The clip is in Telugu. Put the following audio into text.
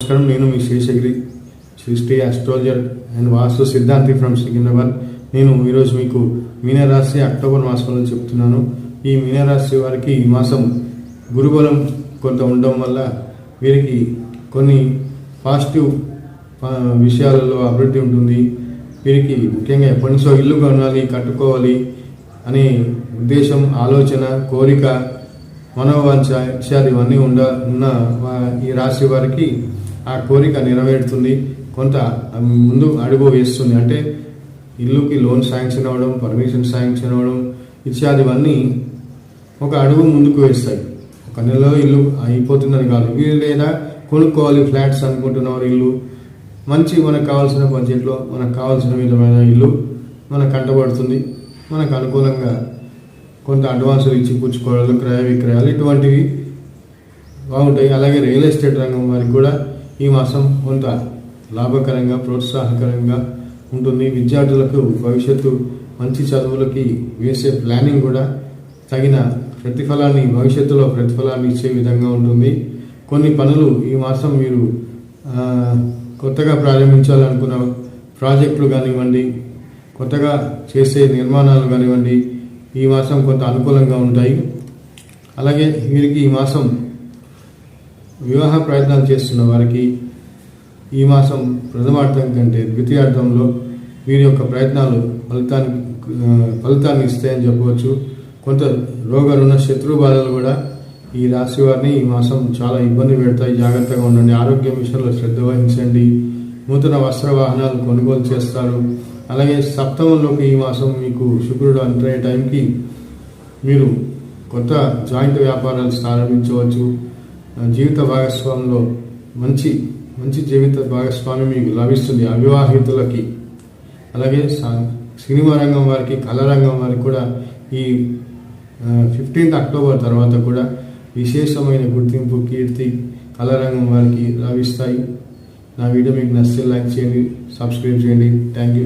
నమస్కారం. నేను మీ శేషగిరి, సృష్టి ఆస్ట్రాలజర్ అండ్ వాస్తు సిద్ధాంతి ఫ్రమ్ సికింద్రాబాద్. నేను ఈరోజు మీకు మీనరాశి అక్టోబర్ మాసంలో చెప్తున్నాను. ఈ మీనరాశి వారికి ఈ మాసం గురుబలం కొంత ఉండడం వల్ల వీరికి కొన్ని పాజిటివ్ విషయాలలో అభివృద్ధి ఉంటుంది. వీరికి ముఖ్యంగా ఎప్పటి నుంచో ఇల్లు కొనాలి, కట్టుకోవాలి అనే ఉద్దేశం, ఆలోచన, కోరిక, మనోవాంఛ ఇత్యాది ఇవన్నీ ఉన్న ఈ రాశి వారికి ఆ కోరిక నెరవేరుతుంది. కొంత ముందు అడుగు వేస్తుంది. అంటే ఇల్లుకి లోన్ శాంక్షన్ అవ్వడం, పర్మిషన్ శాంక్షన్ అవ్వడం ఇత్యాదివన్నీ ఒక అడుగు ముందుకు వేస్తాయి. ఒక నెలలో ఇల్లు అయిపోతుందని కాదు, వీళ్ళు లేదా కొనుక్కోవాలి ఫ్లాట్స్ అనుకుంటున్నారు. ఇల్లు మంచి మనకు కావాల్సిన బడ్జెట్లో మనకు కావాల్సిన విధమైన ఇల్లు మనకు కంటబడుతుంది. మనకు అనుకూలంగా కొంత అడ్వాన్సులు ఇచ్చి పుచ్చుకోవడాలు, క్రయ విక్రయాలు ఇటువంటివి బాగుంటాయి. అలాగే రియల్ ఎస్టేట్ రంగం వారికి కూడా ఈ మాసం కొంత లాభకరంగా, ప్రోత్సాహకరంగా ఉంటుంది. విద్యార్థులకు భవిష్యత్తు మంచి చదువులకి వేసే ప్లానింగ్ కూడా తగిన ప్రతిఫలాన్ని, భవిష్యత్తులో ప్రతిఫలాన్ని ఇచ్చే విధంగా ఉంటుంది. కొన్ని పనులు ఈ మాసం మీరు కొత్తగా ప్రారంభించాలనుకున్న ప్రాజెక్టులు కానివ్వండి, కొత్తగా చేసే నిర్మాణాలు కానివ్వండి, ఈ మాసం కొంత అనుకూలంగా ఉంటాయి. అలాగే వీరికి ఈ మాసం వివాహ ప్రయత్నాలు చేస్తున్న వారికి ఈ మాసం ప్రథమార్థం కంటే ద్వితీయార్థంలో వీరి యొక్క ప్రయత్నాలు ఫలితాన్ని ఇస్తాయని చెప్పవచ్చు. కొంత రోగ రుణ శత్రు బాధలు కూడా ఈ రాశి వారిని ఈ మాసం చాలా ఇబ్బంది పెడతాయి. జాగ్రత్తగా ఉండండి. ఆరోగ్యం విషయంలో శ్రద్ధ వహించండి. నూతన వస్త్ర వాహనాలు కొనుగోలు చేస్తారు. అలాగే సప్తమంలోకి ఈ మాసం మీకు శుక్రుడు అంటే టైంకి మీరు కొత్త జాయింట్ వ్యాపారాలు ప్రారంభించవచ్చు. జీవిత భాగస్వామిలో మంచి జీవిత భాగస్వామి మీకు లభిస్తుంది అవివాహితులకి. అలాగే సినిమా రంగం వారికి, కళా రంగం వారికి కూడా ఈ 15th అక్టోబర్ తర్వాత కూడా విశేషమైన గుర్తింపు, కీర్తి కళా రంగం వారికి లభిస్తాయి. నా వీడియో మీకు నచ్చితే లైక్ చేయండి, సబ్స్క్రైబ్ చేయండి. Thank you.